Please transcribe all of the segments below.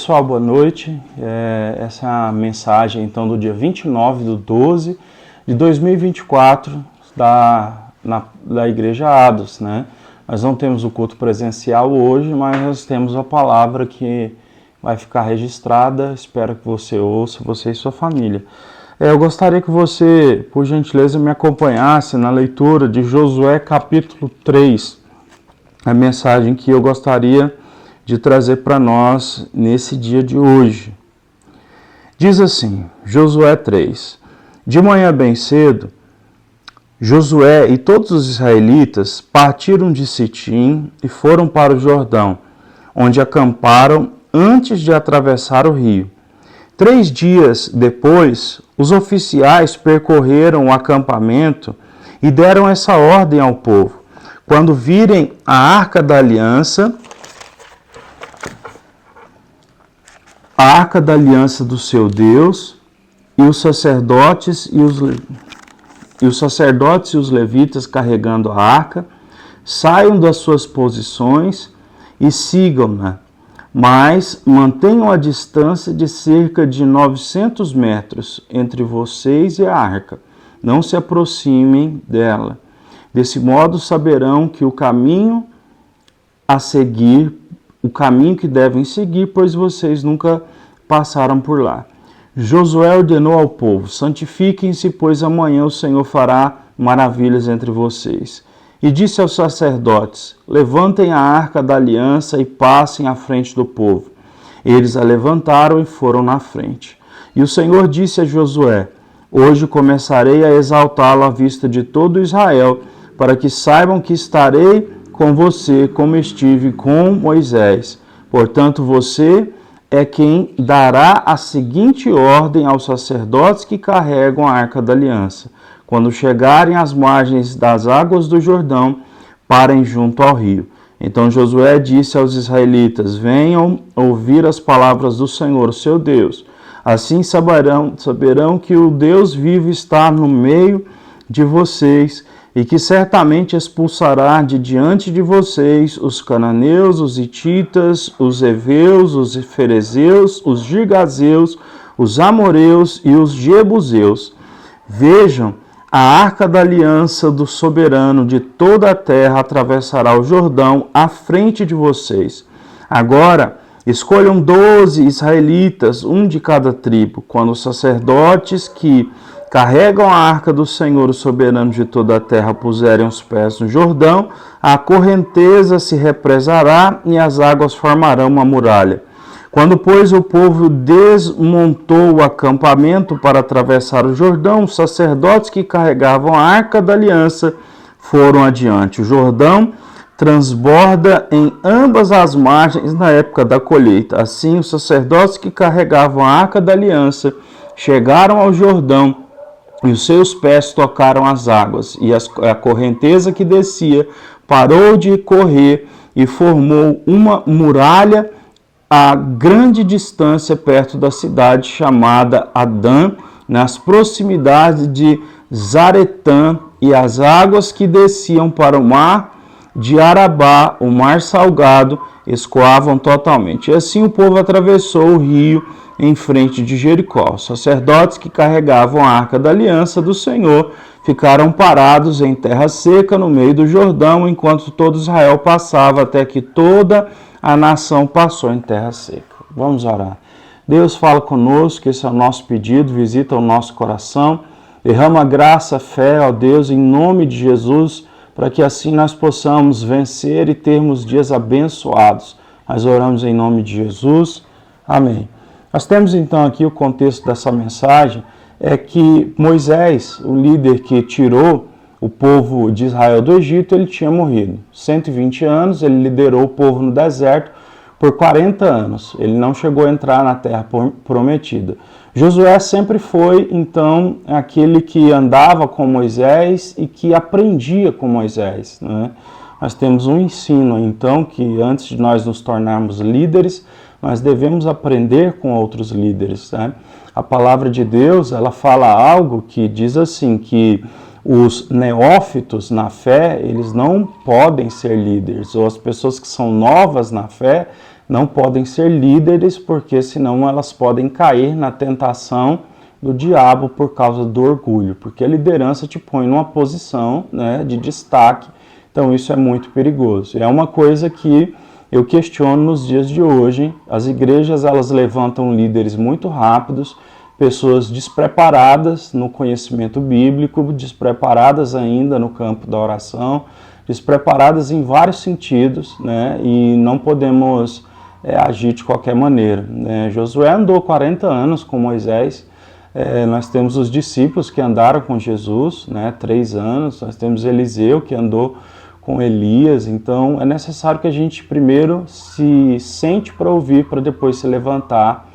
Pessoal, boa noite. Essa é a mensagem então do dia 29/12 de 2024 da Igreja Ados, né? Nós não temos o culto presencial hoje, mas nós temos a palavra que vai ficar registrada. Espero que você ouça, você e sua família. Eu gostaria que você, por gentileza, me acompanhasse na leitura de Josué capítulo 3, a mensagem que eu gostaria de trazer para nós nesse dia de hoje. Diz assim, Josué 3: De manhã bem cedo, Josué e todos os israelitas partiram de Sitim e foram para o Jordão, onde acamparam antes de atravessar o rio. 3 dias depois, os oficiais percorreram o acampamento e deram essa ordem ao povo: quando virem a Arca da Aliança, do seu Deus, e os sacerdotes e os levitas carregando a arca, saiam das suas posições e sigam-na, mas mantenham a distância de cerca de 900 metros entre vocês e a arca. Não se aproximem dela. Desse modo saberão que o caminho que devem seguir, pois vocês nunca passaram por lá. Josué ordenou ao povo: santifiquem-se, pois amanhã o Senhor fará maravilhas entre vocês. E disse aos sacerdotes: levantem a arca da aliança e passem à frente do povo. Eles a levantaram e foram na frente. E o Senhor disse a Josué: hoje começarei a exaltá-lo à vista de todo Israel, para que saibam que estarei com você como estive com Moisés. Portanto, você é quem dará a seguinte ordem aos sacerdotes que carregam a arca da aliança: quando chegarem às margens das águas do Jordão, parem junto ao rio. Então Josué disse aos israelitas: venham ouvir as palavras do Senhor, seu Deus. Assim saberão que o Deus vivo está no meio de vocês, e que certamente expulsará de diante de vocês os cananeus, os hititas, os heveus, os ferezeus, os girgazeus, os amoreus e os jebuseus. Vejam, a arca da aliança do soberano de toda a terra atravessará o Jordão à frente de vocês. Agora, escolham 12 israelitas, um de cada tribo. Quando os sacerdotes que carregam a arca do Senhor, o soberano de toda a terra, puserem os pés no Jordão, a correnteza se represará e as águas formarão uma muralha. Quando, pois, o povo desmontou o acampamento para atravessar o Jordão, os sacerdotes que carregavam a arca da aliança foram adiante. O Jordão transborda em ambas as margens na época da colheita. Assim, os sacerdotes que carregavam a arca da aliança chegaram ao Jordão, e os seus pés tocaram as águas, e a correnteza que descia parou de correr e formou uma muralha a grande distância perto da cidade chamada Adã, nas proximidades de Zaretã, e as águas que desciam para o mar de Arabá, o mar salgado, escoavam totalmente. E assim o povo atravessou o rio em frente de Jericó. Os sacerdotes que carregavam a arca da aliança do Senhor ficaram parados em terra seca no meio do Jordão, enquanto todo Israel passava, até que toda a nação passou em terra seca. Vamos orar. Deus, fala conosco, esse é o nosso pedido, visita o nosso coração, derrama graça, fé, ó Deus, em nome de Jesus, para que assim nós possamos vencer e termos dias abençoados. Nós oramos em nome de Jesus. Amém. Nós temos então aqui o contexto dessa mensagem, é que Moisés, o líder que tirou o povo de Israel do Egito, ele tinha morrido. 120 anos, ele liderou o povo no deserto por 40 anos. Ele não chegou a entrar na terra prometida. Josué sempre foi, então, aquele que andava com Moisés e que aprendia com Moisés, né? Nós temos um ensino, então, que antes de nós nos tornarmos líderes, nós devemos aprender com outros líderes, né? A palavra de Deus, ela fala algo que diz assim, que os neófitos na fé, eles não podem ser líderes, ou as pessoas que são novas na fé, não podem ser líderes, porque senão elas podem cair na tentação do diabo por causa do orgulho, porque a liderança te põe numa posição, né, de destaque, então isso é muito perigoso. É uma coisa que eu questiono nos dias de hoje. As igrejas, elas levantam líderes muito rápidos, pessoas despreparadas no conhecimento bíblico, despreparadas ainda no campo da oração, despreparadas em vários sentidos, né? E não podemos agir de qualquer maneira, né? Josué andou 40 anos com Moisés, nós temos os discípulos que andaram com Jesus, né? 3 anos, nós temos Eliseu que andou com Elias. Então é necessário que a gente primeiro se sente para ouvir, para depois se levantar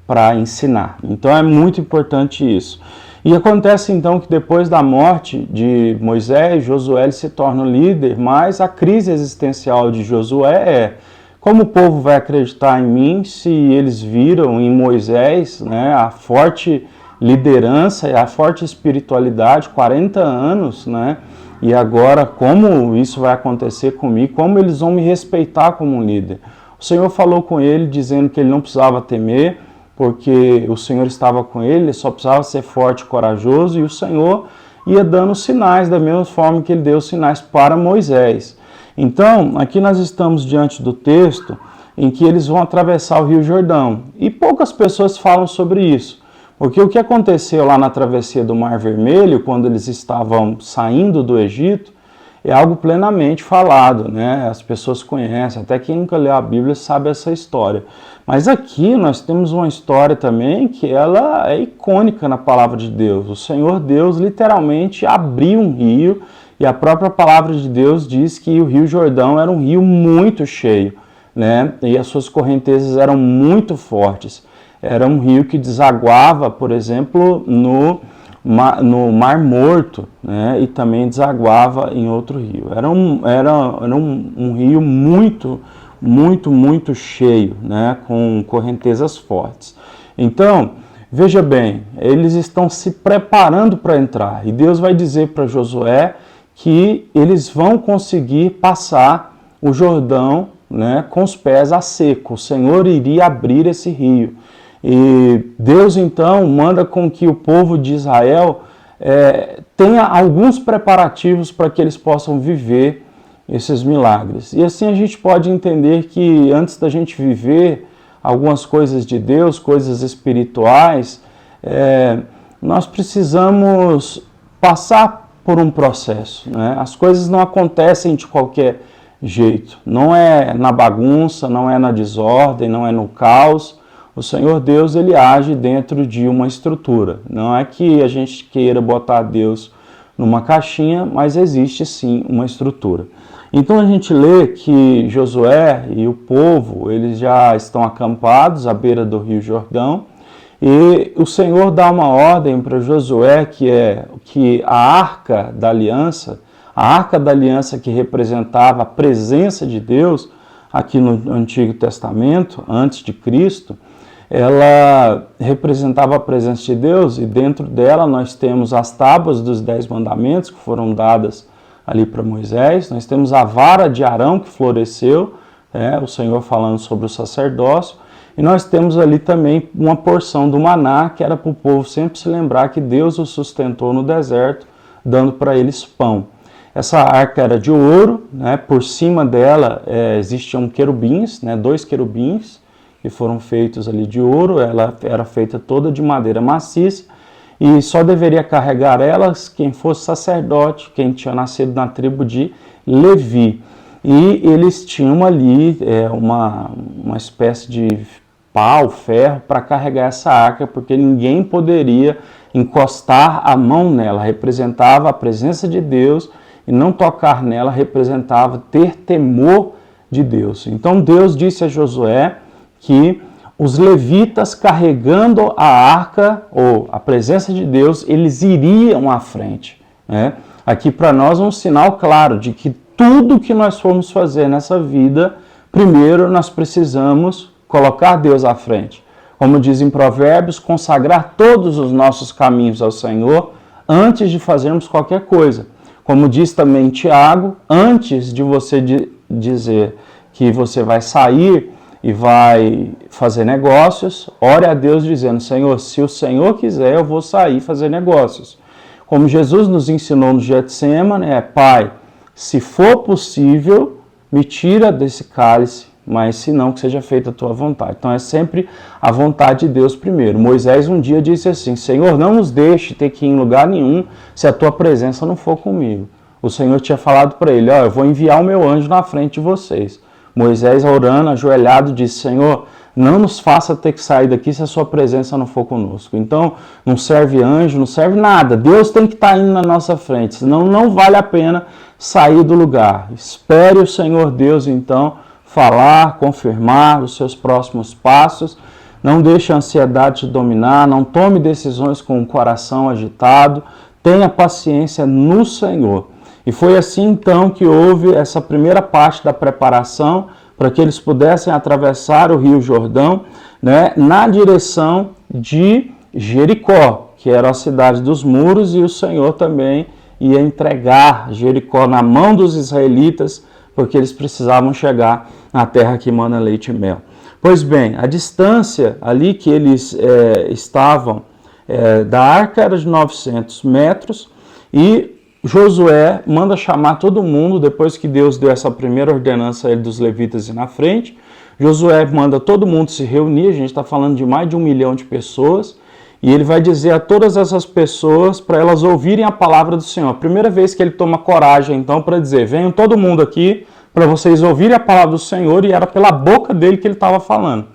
para ensinar. Então é muito importante isso. E acontece então que depois da morte de Moisés, Josué se torna líder, mas a crise existencial de Josué é: como o povo vai acreditar em mim se eles viram em Moisés, né, a forte liderança e a forte espiritualidade, 40 anos, né? E agora como isso vai acontecer comigo? Como eles vão me respeitar como um líder? O Senhor falou com ele dizendo que ele não precisava temer, porque o Senhor estava com ele só precisava ser forte e corajoso, e o Senhor ia dando sinais da mesma forma que ele deu sinais para Moisés. Então, aqui nós estamos diante do texto em que eles vão atravessar o Rio Jordão, e poucas pessoas falam sobre isso, porque o que aconteceu lá na travessia do Mar Vermelho, quando eles estavam saindo do Egito, é algo plenamente falado, né? As pessoas conhecem, até quem nunca leu a Bíblia sabe essa história. Mas aqui nós temos uma história também que ela é icônica na palavra de Deus. O Senhor Deus literalmente abriu um rio, e a própria palavra de Deus diz que o Rio Jordão era um rio muito cheio, né? E as suas correntezas eram muito fortes. Era um rio que desaguava, por exemplo, no Mar Morto, né? E também desaguava em outro rio. Era um rio muito cheio, né? Com correntezas fortes. Então, veja bem, eles estão se preparando para entrar, e Deus vai dizer para Josué que eles vão conseguir passar o Jordão, né, com os pés a seco. O Senhor iria abrir esse rio. E Deus então manda com que o povo de Israel tenha alguns preparativos para que eles possam viver esses milagres. E assim a gente pode entender que antes da gente viver algumas coisas de Deus, coisas espirituais, nós precisamos passar por um processo, né? As coisas não acontecem de qualquer jeito. Não é na bagunça, não é na desordem, não é no caos. O Senhor Deus, ele age dentro de uma estrutura. Não é que a gente queira botar Deus numa caixinha, mas existe sim uma estrutura. Então a gente lê que Josué e o povo, eles já estão acampados à beira do Rio Jordão, e o Senhor dá uma ordem para Josué que a Arca da Aliança que representava a presença de Deus aqui no Antigo Testamento, antes de Cristo, ela representava a presença de Deus, e dentro dela nós temos as tábuas dos 10 mandamentos que foram dadas ali para Moisés, nós temos a vara de Arão que floresceu, o Senhor falando sobre o sacerdócio, e nós temos ali também uma porção do maná, que era para o povo sempre se lembrar que Deus o sustentou no deserto, dando para eles pão. Essa arca era de ouro, né? Por cima dela existiam querubins, né? 2 querubins, que foram feitos ali de ouro. Ela era feita toda de madeira maciça, e só deveria carregar elas quem fosse sacerdote, quem tinha nascido na tribo de Levi. E eles tinham ali uma espécie de pau, ferro, para carregar essa arca, porque ninguém poderia encostar a mão nela. Representava a presença de Deus, e não tocar nela representava ter temor de Deus. Então Deus disse a Josué que os levitas, carregando a arca, ou a presença de Deus, eles iriam à frente, né? Aqui para nós é um sinal claro de que tudo que nós formos fazer nessa vida, primeiro nós precisamos colocar Deus à frente. Como diz em Provérbios, consagrar todos os nossos caminhos ao Senhor antes de fazermos qualquer coisa. Como diz também Tiago, antes de você dizer que você vai sair e vai fazer negócios, ore a Deus dizendo: Senhor, se o Senhor quiser, eu vou sair e fazer negócios. Como Jesus nos ensinou no Getsemane, Pai, se for possível, me tira desse cálice, mas se não, que seja feita a tua vontade. Então é sempre a vontade de Deus primeiro. Moisés um dia disse assim: Senhor, não nos deixe ter que ir em lugar nenhum se a tua presença não for comigo. O Senhor tinha falado para ele: eu vou enviar o meu anjo na frente de vocês. Moisés, orando, ajoelhado, disse: Senhor, não nos faça ter que sair daqui se a sua presença não for conosco. Então, não serve anjo, não serve nada. Deus tem que estar indo na nossa frente, senão não vale a pena sair do lugar. Espere o Senhor Deus, então, falar, confirmar os seus próximos passos. Não deixe a ansiedade te dominar, não tome decisões com o coração agitado. Tenha paciência no Senhor. E foi assim então que houve essa primeira parte da preparação para que eles pudessem atravessar o Rio Jordão, né, na direção de Jericó, que era a cidade dos muros, e o Senhor também ia entregar Jericó na mão dos israelitas, porque eles precisavam chegar na terra que mana leite e mel. Pois bem, a distância ali que eles estavam da arca era de 900 metros, e Josué manda chamar todo mundo, depois que Deus deu essa primeira ordenança a ele dos levitas ir na frente. Josué manda todo mundo se reunir, a gente está falando de mais de 1 milhão de pessoas, e ele vai dizer a todas essas pessoas para elas ouvirem a palavra do Senhor. A primeira vez que ele toma coragem, então, para dizer: venham todo mundo aqui para vocês ouvirem a palavra do Senhor, e era pela boca dele que ele estava falando.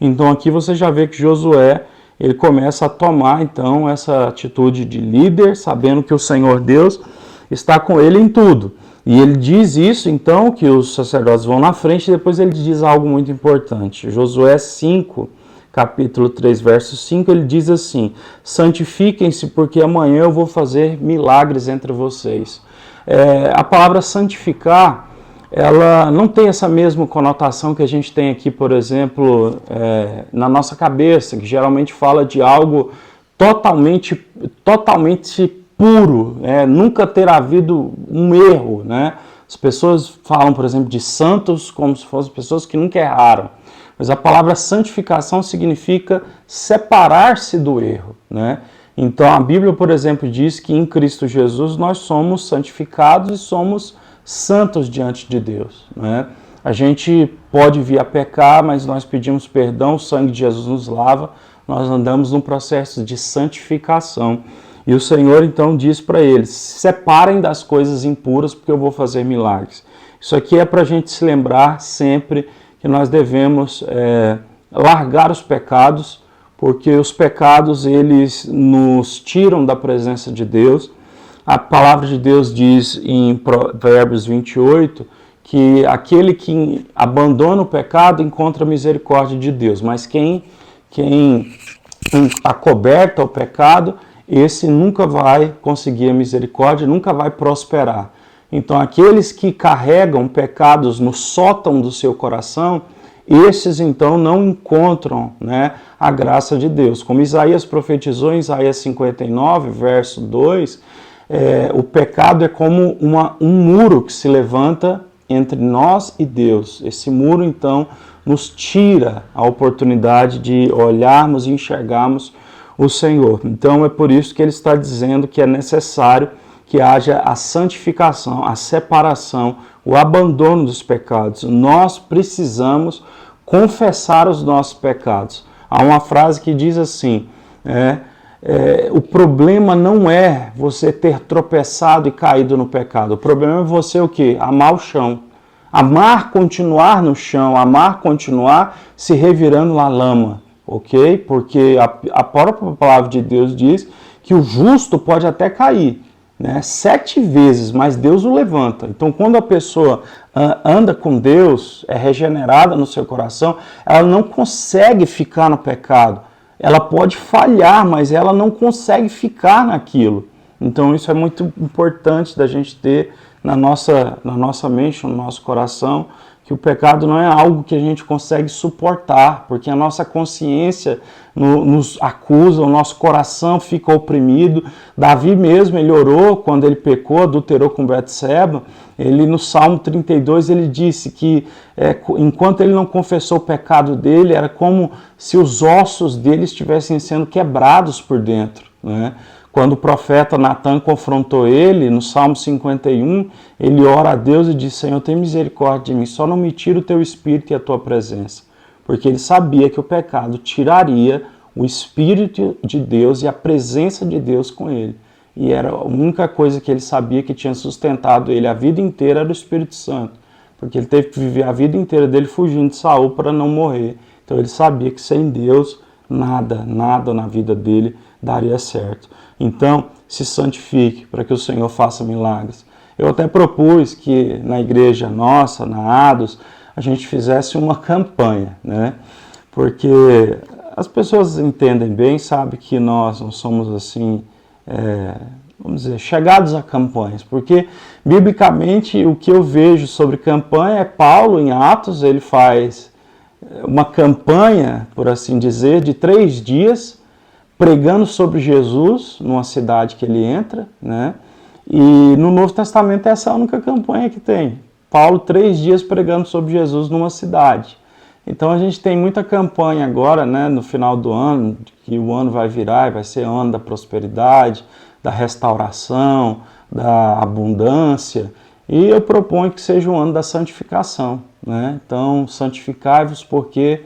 Então aqui você já vê que Josué, ele começa a tomar então essa atitude de líder, sabendo que o Senhor Deus está com ele em tudo. E ele diz isso, então, que os sacerdotes vão na frente, e depois ele diz algo muito importante. Josué 5, capítulo 3, verso 5, ele diz assim: santifiquem-se, porque amanhã eu vou fazer milagres entre vocês. A palavra santificar, ela não tem essa mesma conotação que a gente tem aqui, por exemplo, na nossa cabeça, que geralmente fala de algo totalmente puro, nunca ter havido um erro, né? As pessoas falam, por exemplo, de santos como se fossem pessoas que nunca erraram. Mas a palavra santificação significa separar-se do erro, né? Então a Bíblia, por exemplo, diz que em Cristo Jesus nós somos santificados e somos santos diante de Deus, né? A gente pode vir a pecar, mas nós pedimos perdão, o sangue de Jesus nos lava, nós andamos num processo de santificação. E o Senhor então diz para eles: se separem das coisas impuras, porque eu vou fazer milagres. Isso aqui é para a gente se lembrar sempre que nós devemos largar os pecados, porque os pecados eles nos tiram da presença de Deus. A palavra de Deus diz em Provérbios 28 que aquele que abandona o pecado encontra a misericórdia de Deus, mas quem acoberta o pecado, esse nunca vai conseguir a misericórdia, nunca vai prosperar. Então, aqueles que carregam pecados no sótão do seu coração, esses então não encontram, né, a graça de Deus. Como Isaías profetizou em Isaías 59, verso 2, o pecado é como um muro que se levanta entre nós e Deus. Esse muro, então, nos tira a oportunidade de olharmos e enxergarmos o Senhor. Então é por isso que ele está dizendo que é necessário que haja a santificação, a separação, o abandono dos pecados. Nós precisamos confessar os nossos pecados. Há uma frase que diz assim: o problema não é você ter tropeçado e caído no pecado. O problema é você o quê? Amar o chão. Amar continuar no chão, amar continuar se revirando na lama. Ok? Porque a própria palavra de Deus diz que o justo pode até cair, né, 7 vezes, mas Deus o levanta. Então, quando a pessoa anda com Deus, é regenerada no seu coração, ela não consegue ficar no pecado. Ela pode falhar, mas ela não consegue ficar naquilo. Então, isso é muito importante da gente ter na nossa mente, no nosso coração, que que o pecado não é algo que a gente consegue suportar, porque a nossa consciência nos acusa, o nosso coração fica oprimido. Davi mesmo, ele orou quando ele pecou, adulterou com Betseba. Ele, no Salmo 32, ele disse que enquanto ele não confessou o pecado dele, era como se os ossos dele estivessem sendo quebrados por dentro, né? Quando o profeta Natan confrontou ele, no Salmo 51, ele ora a Deus e diz: Senhor, tem misericórdia de mim, só não me tira o teu espírito e a tua presença. Porque ele sabia que o pecado tiraria o espírito de Deus e a presença de Deus com ele. E era a única coisa que ele sabia que tinha sustentado ele a vida inteira era o Espírito Santo. Porque ele teve que viver a vida inteira dele fugindo de Saul para não morrer. Então ele sabia que sem Deus, nada na vida dele daria certo. Então, se santifique para que o Senhor faça milagres. Eu até propus que na igreja nossa, na ADOS, a gente fizesse uma campanha, né? Porque as pessoas entendem bem, sabem que nós não somos assim, vamos dizer, chegados a campanhas. Porque, biblicamente, o que eu vejo sobre campanha é Paulo, em Atos, ele faz uma campanha, por assim dizer, de 3 dias, pregando sobre Jesus numa cidade que ele entra, né? E no Novo Testamento essa é a única campanha que tem. Paulo 3 dias pregando sobre Jesus numa cidade. Então a gente tem muita campanha agora, né, no final do ano, que o ano vai virar e vai ser ano da prosperidade, da restauração, da abundância. E eu proponho que seja um ano da santificação, né? Então santificai-vos porque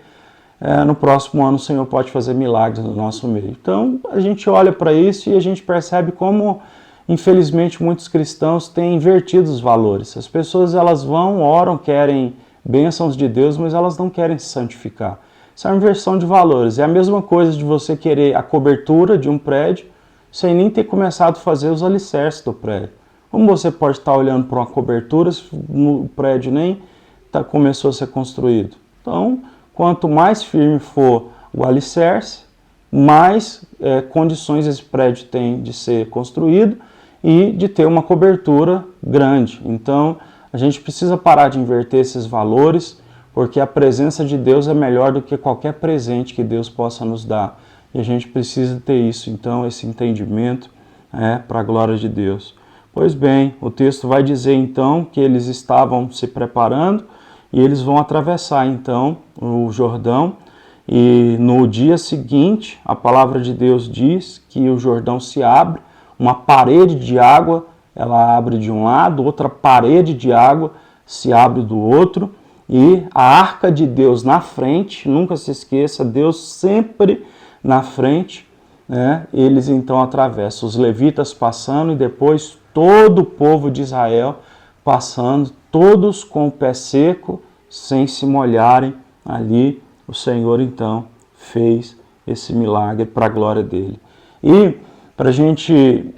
no próximo ano o Senhor pode fazer milagres no nosso meio. Então a gente olha para isso e a gente percebe como, infelizmente, muitos cristãos têm invertido os valores. As pessoas, elas vão, oram, querem bênçãos de Deus, mas elas não querem se santificar. Isso é uma inversão de valores. É a mesma coisa de você querer a cobertura de um prédio sem nem ter começado a fazer os alicerces do prédio. Como você pode estar olhando para uma cobertura se o prédio nem começou a ser construído? Então, quanto mais firme for o alicerce, mais condições esse prédio tem de ser construído e de ter uma cobertura grande. Então, a gente precisa parar de inverter esses valores, porque a presença de Deus é melhor do que qualquer presente que Deus possa nos dar. E a gente precisa ter isso, então, esse entendimento para a glória de Deus. Pois bem, o texto vai dizer, então, que eles estavam se preparando e eles vão atravessar, então, o Jordão. E no dia seguinte, a palavra de Deus diz que o Jordão se abre, uma parede de água, ela abre de um lado, outra parede de água se abre do outro, e a arca de Deus na frente, nunca se esqueça, Deus sempre na frente, né? Eles então atravessam, os levitas passando e depois todo o povo de Israel passando, todos com o pé seco, sem se molharem ali. O Senhor, então, fez esse milagre para a glória dele. E, para a gente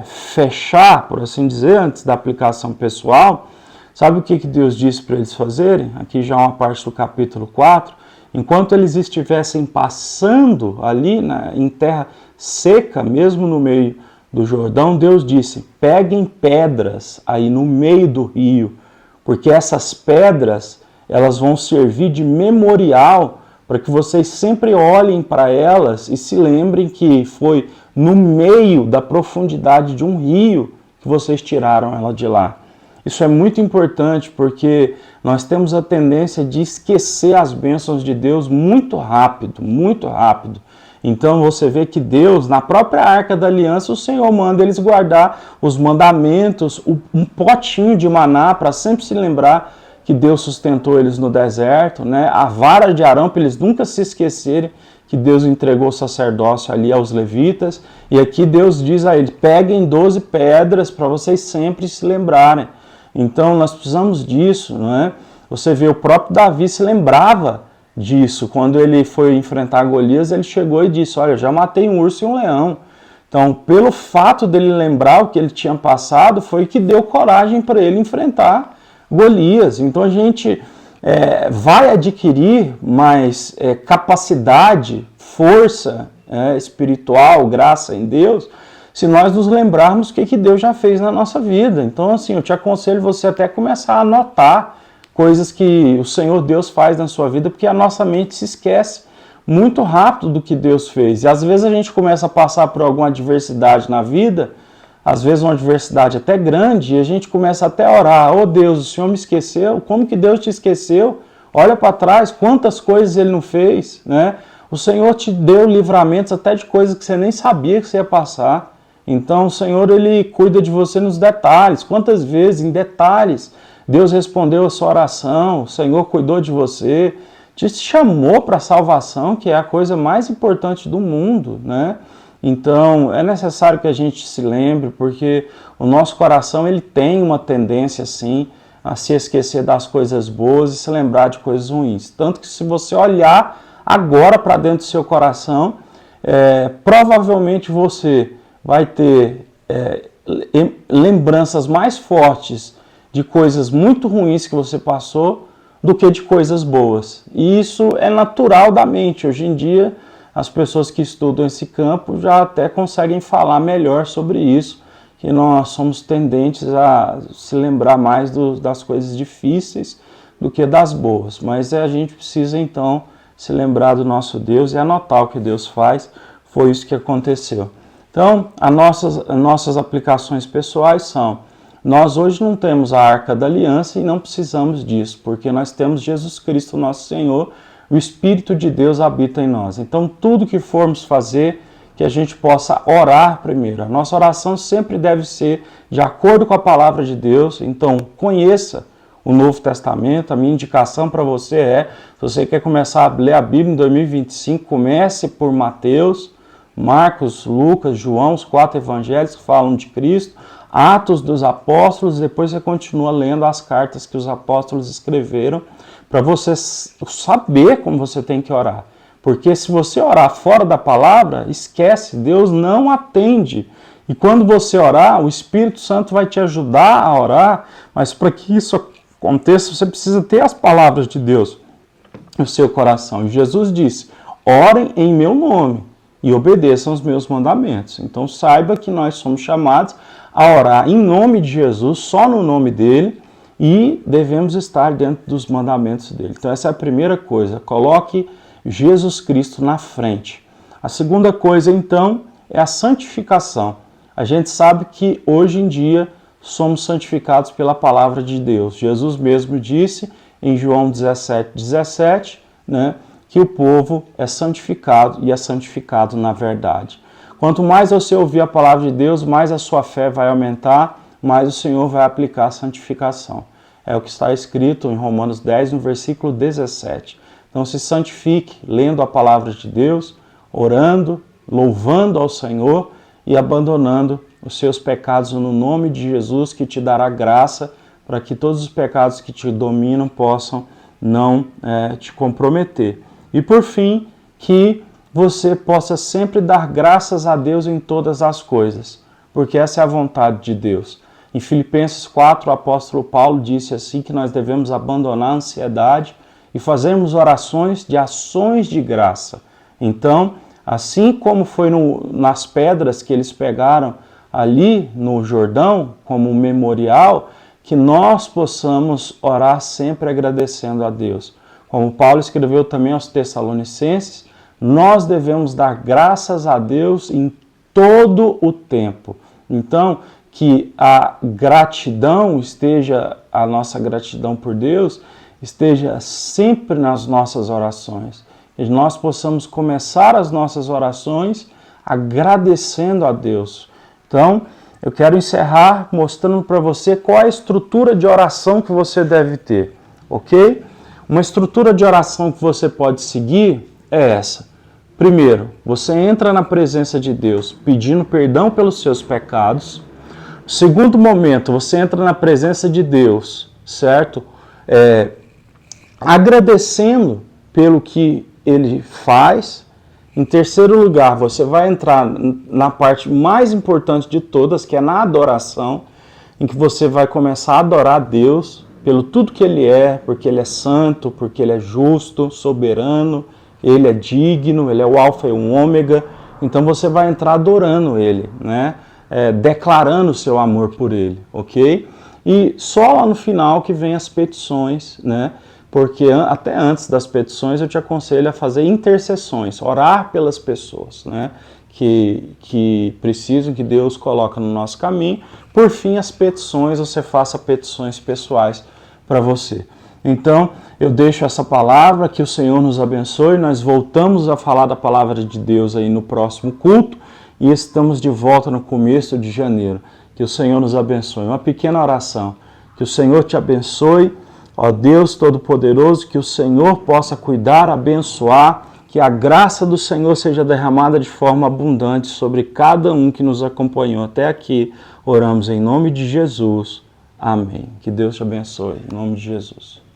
fechar, por assim dizer, antes da aplicação pessoal, sabe o que Deus disse para eles fazerem? Aqui já uma parte do capítulo 4. Enquanto eles estivessem passando ali em terra seca, mesmo no meio do Jordão, Deus disse: peguem pedras aí no meio do rio, porque essas pedras elas vão servir de memorial para que vocês sempre olhem para elas e se lembrem que foi no meio da profundidade de um rio que vocês tiraram ela de lá. Isso é muito importante porque nós temos a tendência de esquecer as bênçãos de Deus muito rápido, muito rápido. Então você vê que Deus, na própria Arca da Aliança, o Senhor manda eles guardar os mandamentos, um potinho de maná para sempre se lembrar que Deus sustentou eles no deserto, né? A vara de Arão, para eles nunca se esquecerem que Deus entregou o sacerdócio ali aos levitas. E aqui Deus diz a eles: peguem 12 pedras para vocês sempre se lembrarem. Então nós precisamos disso, não é? Você vê, o próprio Davi se lembrava disso. Quando ele foi enfrentar Golias, ele chegou e disse: olha, eu já matei um urso e um leão. Então, pelo fato dele lembrar o que ele tinha passado, foi que deu coragem para ele enfrentar Golias. Então a gente vai adquirir mais capacidade, força espiritual, graça em Deus, se nós nos lembrarmos o que Deus já fez na nossa vida. Então, assim, eu te aconselho você até começar a anotar coisas que o Senhor Deus faz na sua vida, porque a nossa mente se esquece muito rápido do que Deus fez. E às vezes a gente começa a passar por alguma adversidade na vida, às vezes uma adversidade até grande, e a gente começa até a orar: oh Deus, o Senhor me esqueceu? Como que Deus te esqueceu? Olha para trás, quantas coisas Ele não fez, né? O Senhor te deu livramentos até de coisas que você nem sabia que você ia passar. Então o Senhor, Ele cuida de você nos detalhes. Quantas vezes, em detalhes, Deus respondeu a sua oração, o Senhor cuidou de você, te chamou para a salvação, que é a coisa mais importante do mundo, né? Então é necessário que a gente se lembre, porque o nosso coração ele tem uma tendência assim a se esquecer das coisas boas e se lembrar de coisas ruins. Tanto que se você olhar agora para dentro do seu coração, provavelmente você vai ter lembranças mais fortes de coisas muito ruins que você passou do que de coisas boas. E isso é natural da mente. Hoje em dia, as pessoas que estudam esse campo já até conseguem falar melhor sobre isso, que nós somos tendentes a se lembrar mais das coisas difíceis do que das boas. Mas a gente precisa, então, se lembrar do nosso Deus e anotar o que Deus faz. Foi isso que aconteceu. Então, as nossas aplicações pessoais são: nós hoje não temos a Arca da Aliança e não precisamos disso, porque nós temos Jesus Cristo, nosso Senhor, o Espírito de Deus habita em nós. Então, tudo que formos fazer, que a gente possa orar primeiro. A nossa oração sempre deve ser de acordo com a palavra de Deus. Então, conheça o Novo Testamento. A minha indicação para você se você quer começar a ler a Bíblia em 2025, comece por Mateus, Marcos, Lucas, João, os 4 evangelhos que falam de Cristo, Atos dos Apóstolos, depois você continua lendo as cartas que os apóstolos escreveram, para você saber como você tem que orar. Porque se você orar fora da palavra, esquece, Deus não atende. E quando você orar, o Espírito Santo vai te ajudar a orar, mas para que isso aconteça, você precisa ter as palavras de Deus no seu coração. E Jesus disse: orem em meu nome e obedeçam os meus mandamentos. Então saiba que nós somos chamados a orar em nome de Jesus, só no nome dele, e devemos estar dentro dos mandamentos dele. Então essa é a primeira coisa, coloque Jesus Cristo na frente. A segunda coisa, então, é a santificação. A gente sabe que hoje em dia somos santificados pela palavra de Deus. Jesus mesmo disse em João 17:17, né, que o povo é santificado e é santificado na verdade. Quanto mais você ouvir a palavra de Deus, mais a sua fé vai aumentar, mais o Senhor vai aplicar a santificação. É o que está escrito em Romanos 10, no versículo 17. Então se santifique lendo a palavra de Deus, orando, louvando ao Senhor e abandonando os seus pecados no nome de Jesus, que te dará graça para que todos os pecados que te dominam possam não te comprometer. E por fim, que você possa sempre dar graças a Deus em todas as coisas, porque essa é a vontade de Deus. Em Filipenses 4, o apóstolo Paulo disse assim que nós devemos abandonar a ansiedade e fazermos orações de ações de graça. Então, assim como foi nas pedras que eles pegaram ali no Jordão, como um memorial, que nós possamos orar sempre agradecendo a Deus. Como Paulo escreveu também aos Tessalonicenses, nós devemos dar graças a Deus em todo o tempo. Então, que a gratidão esteja, a nossa gratidão por Deus, esteja sempre nas nossas orações. Que nós possamos começar as nossas orações agradecendo a Deus. Então, eu quero encerrar mostrando para você qual é a estrutura de oração que você deve ter, ok? Uma estrutura de oração que você pode seguir é essa. Primeiro, você entra na presença de Deus pedindo perdão pelos seus pecados. Segundo momento, você entra na presença de Deus, certo? Agradecendo pelo que Ele faz. Em terceiro lugar, você vai entrar na parte mais importante de todas, que é na adoração, em que você vai começar a adorar a Deus pelo tudo que Ele é, porque Ele é santo, porque Ele é justo, soberano, Ele é digno, Ele é o alfa e o ômega. Então você vai entrar adorando Ele, né? Declarando o seu amor por Ele, ok? E só lá no final que vem as petições, né? Porque até antes das petições eu te aconselho a fazer intercessões, orar pelas pessoas, né? Que precisam, que Deus coloca no nosso caminho. Por fim, as petições, você faça petições pessoais para você. Então, eu deixo essa palavra, que o Senhor nos abençoe. Nós voltamos a falar da palavra de Deus aí no próximo culto e estamos de volta no começo de janeiro. Que o Senhor nos abençoe. Uma pequena oração. Que o Senhor te abençoe, ó Deus Todo-Poderoso, que o Senhor possa cuidar, abençoar, que a graça do Senhor seja derramada de forma abundante sobre cada um que nos acompanhou até aqui. Oramos em nome de Jesus. Amém. Que Deus te abençoe. Em nome de Jesus.